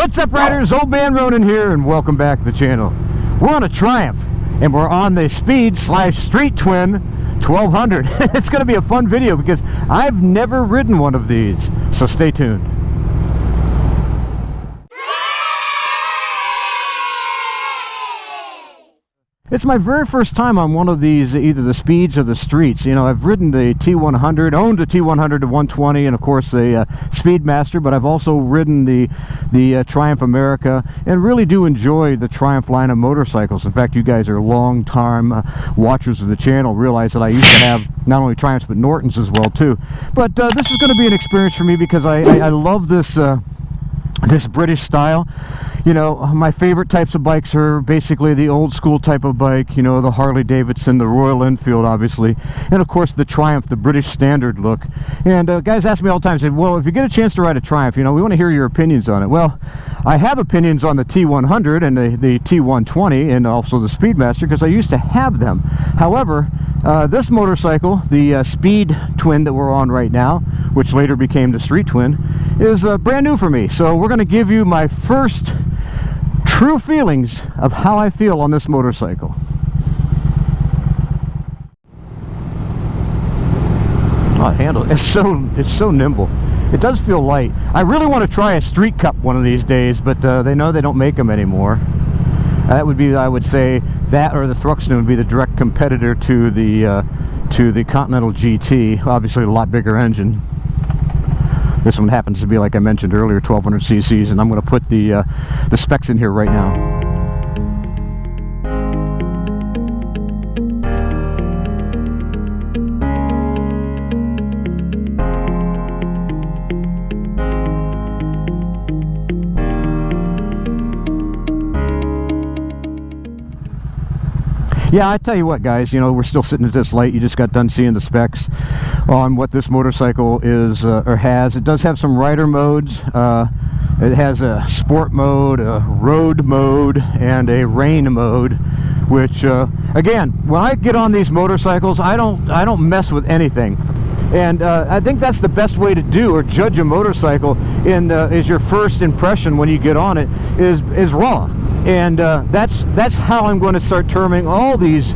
What's up, riders? Old Man Ronin here, and welcome back to the channel. We're on a Triumph, and we're on the Speed/Street Twin 1200. It's going to be a fun video because I've never ridden one of these, so stay tuned. It's my very first time on one of these, either the Speeds or the Streets. You know, I've ridden the T100, owned a T100 to 120, and of course the Speedmaster, but I've also ridden the Triumph America, and really do enjoy the Triumph line of motorcycles. In fact, you guys are long-time watchers of the channel, realize that I used to have not only Triumphs but Nortons as well too. But this is going to be an experience for me because I love this this British style. You know, my favorite types of bikes are basically the old school type of bike, you know, the Harley Davidson, the Royal Enfield obviously, and of course the Triumph, the British standard look. And guys ask me all the time, say, well, if you get a chance to ride a Triumph, you know, we want to hear your opinions on it. Well, I have opinions on the T100 and the T120 and also the Speedmaster because I used to have them. However, this motorcycle, the Speed Twin that we're on right now, which later became the Street Twin, is brand new for me. So we're going to give you my first true feelings of how I feel on this motorcycle. Oh, handle, it's so nimble. It does feel light. I really want to try a Street Cup one of these days, but they know they don't make them anymore. That would be, I would say, that or the Thruxton would be the direct competitor to the Continental GT. Obviously, a lot bigger engine. This one happens to be, like I mentioned earlier, 1200 cc's, and I'm going to put the specs in here right now. Yeah, I tell you what, guys, you know, we're still sitting at this light. You just got done seeing the specs on what this motorcycle is or has. It does have some rider modes. It has a sport mode, a road mode, and a rain mode, which again, when I get on these motorcycles, I don't mess with anything. And I think that's the best way to do or judge a motorcycle is your first impression when you get on it is raw. And that's how I'm going to start terming all these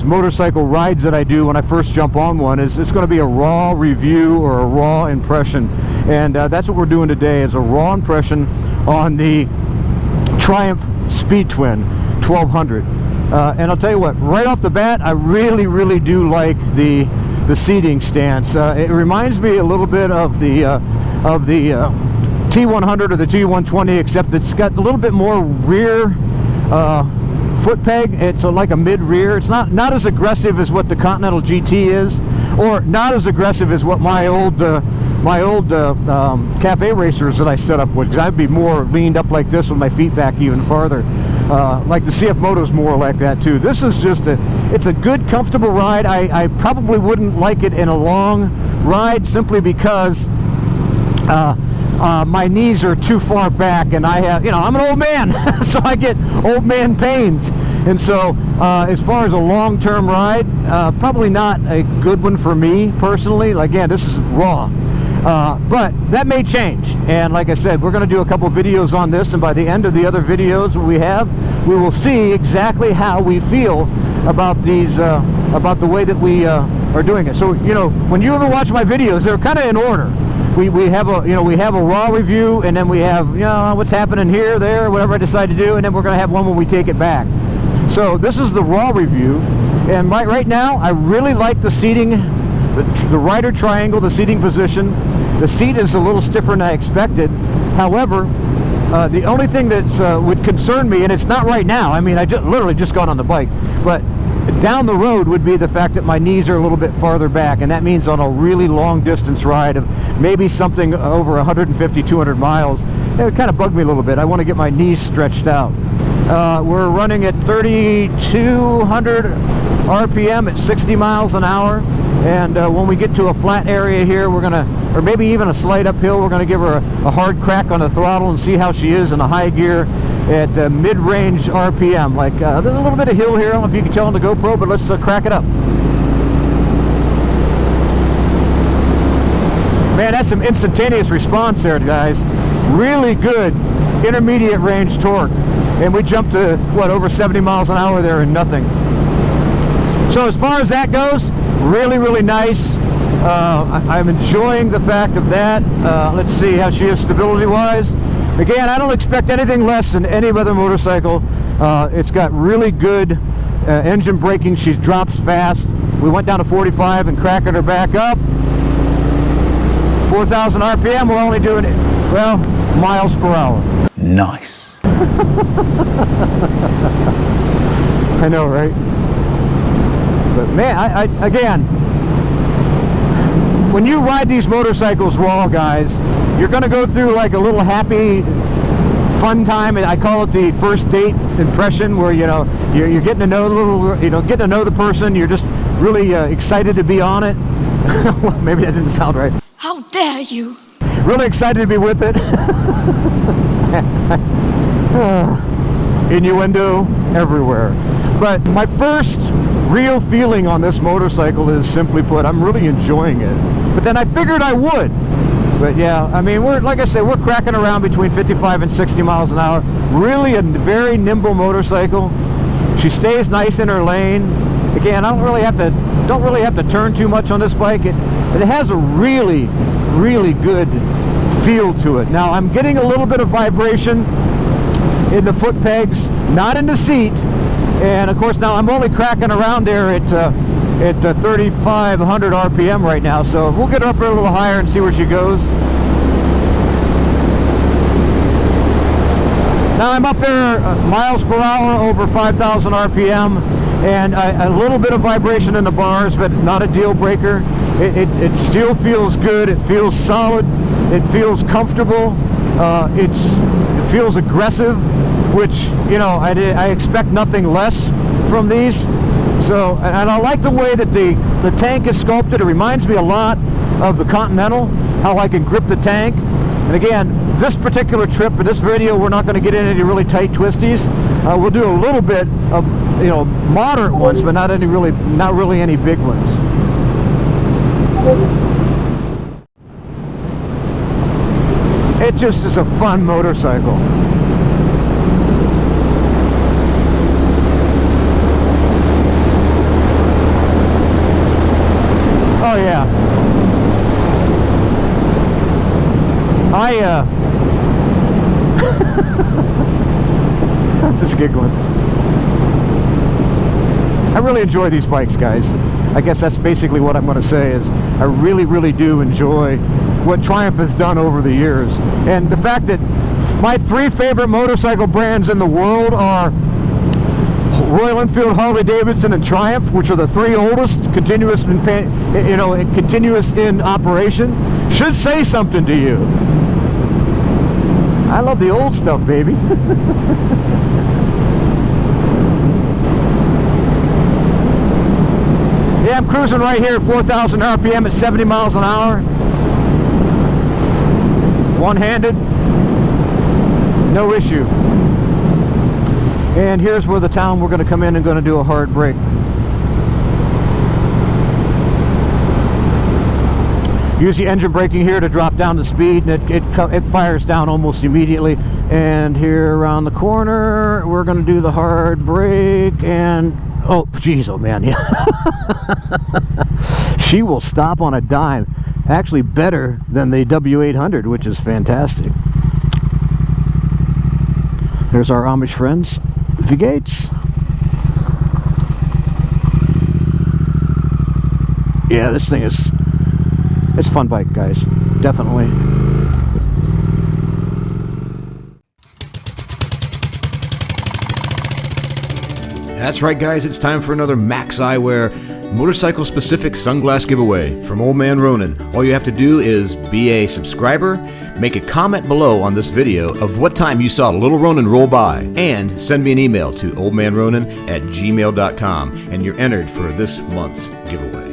motorcycle rides that I do when I first jump on one. It's going to be a raw review or a raw impression, and that's what we're doing today, is a raw impression on the Triumph Speed Twin 1200. And I'll tell you what, right off the bat, I really do like the seating stance. It reminds me a little bit of the T100 or the T120, except it's got a little bit more rear foot peg. It's like a mid-rear. It's not as aggressive as what the Continental GT is, or not as aggressive as what my old cafe racers that I set up with, because I'd be more leaned up like this with my feet back even farther. Like the CF Moto's more like that too. This is just it's a good, comfortable ride. I probably wouldn't like it in a long ride simply because my knees are too far back, and I have, you know, I'm an old man, so I get old man pains. And so as far as a long-term ride, probably not a good one for me personally. Again, this is raw. But that may change, and like I said, we're going to do a couple videos on this, and by the end of the other videos we will see exactly how we feel about these, about the way that we are doing it. So, you know, when you ever watch my videos, they're kind of in order. We have a raw review, and then we have, you know, what's happening here, there, whatever I decide to do, and then we're going to have one when we take it back. So this is the raw review, and right now I really like the seating, the rider triangle, the seating position. The seat is a little stiffer than I expected. However, the only thing that would concern me, and it's not right now, I mean, I literally just got on the bike, but down the road would be the fact that my knees are a little bit farther back, and that means on a really long distance ride of maybe something over 150, 200 miles, it would kind of bug me a little bit. I want to get my knees stretched out. We're running at 3,200 RPM at 60 miles an hour, and when we get to a flat area here, we're gonna, or maybe even a slight uphill, we're gonna give her a hard crack on the throttle and see how she is in a high gear at mid-range RPM. Like there's a little bit of hill here. I don't know if you can tell on the GoPro, but let's crack it up. Man, that's some instantaneous response there, guys. Really good intermediate range torque, and we jumped to what, over 70 miles an hour there in nothing. So as far as that goes, really nice. I'm enjoying the fact of that. Let's see how she is stability wise. Again, I don't expect anything less than any other motorcycle. It's got really good engine braking. She drops fast. We went down to 45 and cracking her back up. 4,000 RPM, we're only doing it, well, miles per hour. Nice. I know, right? But man, again, when you ride these motorcycles raw, guys, you're going to go through like a little happy, fun time, and I call it the first date impression, where you're getting to know getting to know the person. You're just really excited to be on it. Maybe that didn't sound right. How dare you? Really excited to be with it. Innuendo everywhere. But my first real feeling on this motorcycle is, simply put, I'm really enjoying it. But then I figured I would. But yeah, I mean, like I said, we're cracking around between 55 and 60 miles an hour. Really a very nimble motorcycle. She stays nice in her lane. Again, I don't really have to turn too much on this bike. It has a really good feel to it. Now I'm getting a little bit of vibration in the foot pegs, not in the seat, and of course now I'm only cracking around there at 3,500 RPM right now, so we'll get her up a little higher and see where she goes. Now I'm up there miles per hour, over 5,000 RPM, and a little bit of vibration in the bars, but not a deal breaker. It still feels good. It feels solid. It feels comfortable. It feels aggressive, which, I expect nothing less from these. So, and I like the way that the tank is sculpted. It reminds me a lot of the Continental, how I can grip the tank. And again, this particular trip, in this video, we're not going to get into any really tight twisties. We'll do a little bit of, moderate ones, but not really any big ones. It just is a fun motorcycle. Oh yeah. I'm just giggling. I really enjoy these bikes, guys. I guess that's basically what I'm going to say, is I really do enjoy what Triumph has done over the years. And the fact that my three favorite motorcycle brands in the world are Royal Enfield, Harley Davidson, and Triumph, which are the three oldest continuous in operation, should say something to you. I love the old stuff, baby. Yeah, I'm cruising right here at 4,000 RPM at 70 miles an hour. One-handed, no issue. And here's where the town we're going to come in and going to do a hard brake. Use the engine braking here to drop down the speed, and it fires down almost immediately. And here around the corner, we're going to do the hard brake, and oh, geez, oh man, yeah. She will stop on a dime. Actually better than the W800, which is fantastic. There's our Amish friends, the Gates. Yeah, this thing is, it's a fun bike, guys, definitely. That's right, guys, it's time for another Maxx Eyewear motorcycle specific sunglass giveaway from Old Man Ronin. All you have to do is be a subscriber, make a comment below on this video of what time you saw Little Ronin roll by, and send me an email to oldmanronin@gmail.com, and you're entered for this month's giveaway.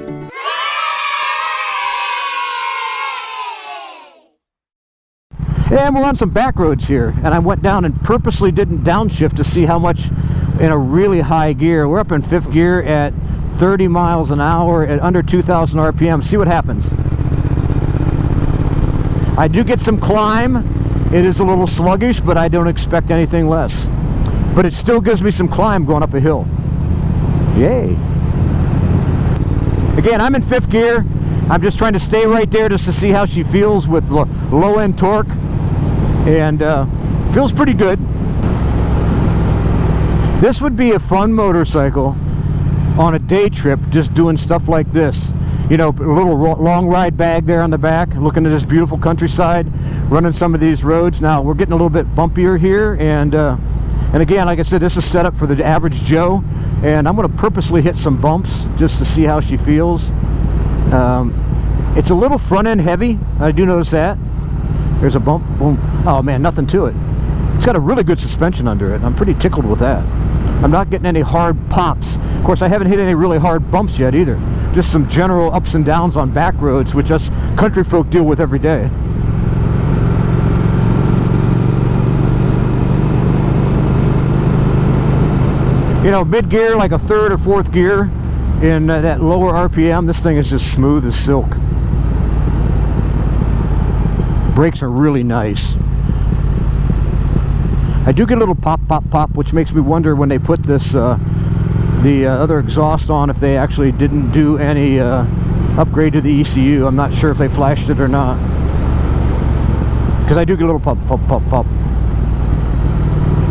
And we're on some back roads here, and I went down and purposely didn't downshift to see how much in a really high gear. We're up in 5th gear at 30 miles an hour at under 2,000 RPM. See what happens. I do get some climb, It is a little sluggish, but I don't expect anything less. But it still gives me some climb going up a hill. Yay. Again, I'm in 5th gear. I'm just trying to stay right there just to see how she feels with low-end torque. And feels pretty good. This would be a fun motorcycle on a day trip, just doing stuff like this. You know, a little long ride bag there on the back, looking at this beautiful countryside, running some of these roads. Now, we're getting a little bit bumpier here, and again, like I said, this is set up for the average Joe, and I'm going to purposely hit some bumps just to see how she feels. It's a little front end heavy, I do notice that. There's a bump, boom. Oh man, nothing to it. It's got a really good suspension under it. I'm pretty tickled with that. I'm not getting any hard pops. Of course, I haven't hit any really hard bumps yet either. Just some general ups and downs on back roads, which us country folk deal with every day. You know, mid-gear, like a 3rd or 4th gear in that lower RPM, this thing is just smooth as silk. Brakes are really nice. I do get a little pop, pop, pop, which makes me wonder when they put this, the other exhaust on, if they actually didn't do any upgrade to the ECU. I'm not sure if they flashed it or not. Because I do get a little pop, pop, pop, pop.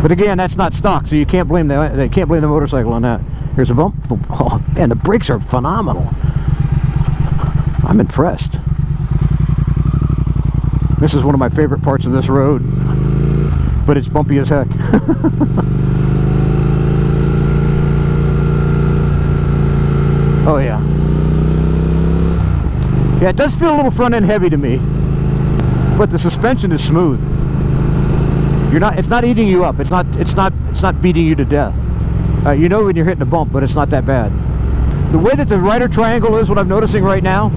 But again, that's not stock, so you can't blame they can't blame the motorcycle on that. Here's a bump. Oh, man, the brakes are phenomenal. I'm impressed. This is one of my favorite parts of this road, but it's bumpy as heck. Oh yeah. Yeah, it does feel a little front end heavy to me, but the suspension is smooth. It's not eating you up. It's not beating you to death. You know when you're hitting a bump, but it's not that bad. The way that the rider triangle is, what I'm noticing right now,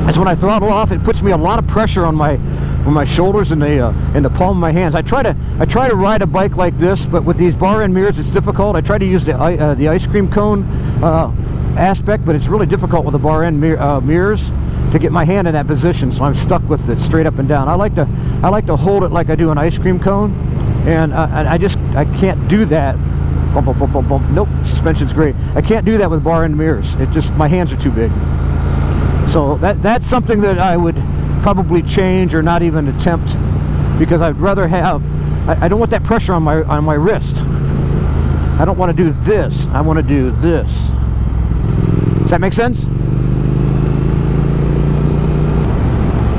is when I throttle off, it puts me a lot of pressure on my shoulders and the palm of my hands. I try to ride a bike like this, but with these bar end mirrors, it's difficult. I try to use the ice cream cone aspect, but it's really difficult with the bar end mirrors to get my hand in that position, so I'm stuck with it straight up and down. I like to hold it like I do an ice cream cone, and I can't do that. Bump, bump, bump, bump, bump. Nope, suspension's great. I can't do that with bar end mirrors. It just, my hands are too big. So that's something that I would probably change or not even attempt, because I'd rather have, I don't want that pressure on my wrist. I don't want to do this. I want to do this. Does that make sense?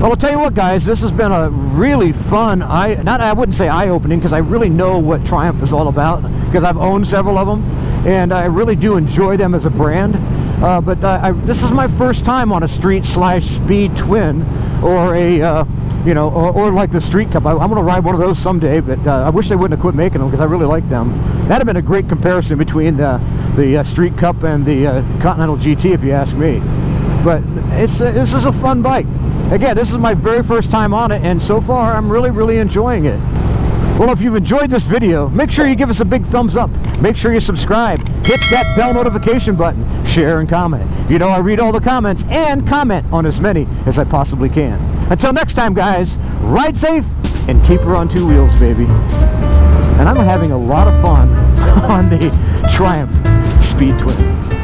Well, I'll tell you what, guys, this has been a really fun, I wouldn't say eye-opening, because I really know what Triumph is all about, because I've owned several of them, and I really do enjoy them as a brand. But this is my first time on a street/speed twin, or a, you know, or like the Street Cup. I'm going to ride one of those someday, but I wish they wouldn't have quit making them, because I really like them. That'd have been a great comparison between the Street Cup and the Continental GT, if you ask me. But this is a fun bike. Again, this is my very first time on it, and so far I'm really enjoying it. Well, if you've enjoyed this video, make sure you give us a big thumbs up. Make sure you subscribe. Hit that bell notification button. Share and comment. You know I read all the comments and comment on as many as I possibly can. Until next time, guys, ride safe and keep her on 2 wheels, baby. And I'm having a lot of fun on the Triumph Speed Twin.